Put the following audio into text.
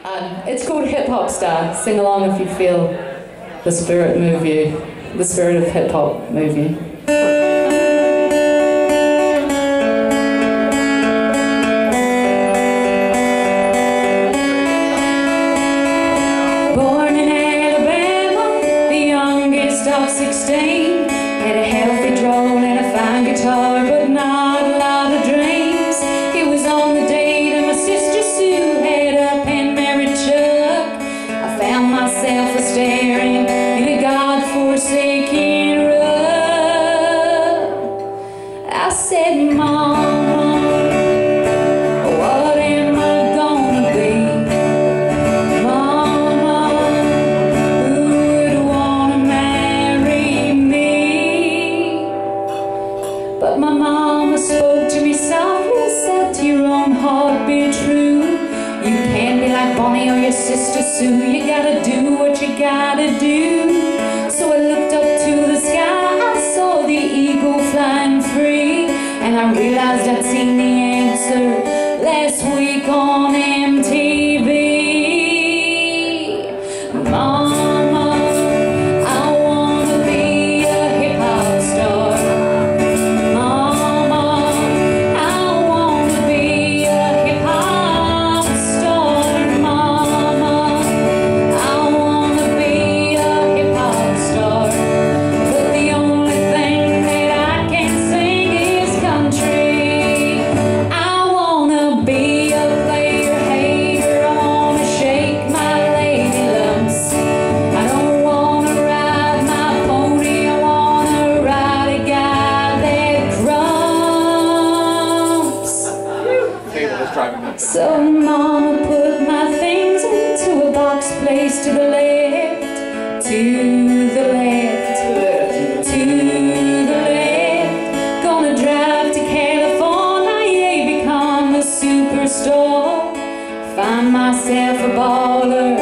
It's called Hip Hop Star. Sing along if you feel the spirit move you, the spirit of hip hop move you. Born in Alabama, the youngest of 16, had a healthy drawl and a fine guitar, but not a lot of dreams. It was on the day that my sister Sue had up and married Chuck. I found myself staring in a God-forsaken rut. I said, Mama, what am I gonna be? Mama, who would wanna marry me? But my mama spoke to me softly, said to your own heart be true. You can't be like Bonnie or your sister Sue. You gotta do what you gotta do. So I looked up to the sky, I saw the eagle flying free, and I realized I'd seen the answer last week on MTV. Mama, I wanna be a hip-hop star. Mama, I wanna be a hip-hop star. Mama, I wanna be a hip-hop star. But the only thing that I can sing is country. I wanna be a player hater. I wanna shake my lady lumps. I don't wanna ride my pony. I wanna ride a guy that grumps. So Mama put my things into a box placed to the left, to the left, to the left. Gonna drive to California, yeah, become a superstar. Find myself a baller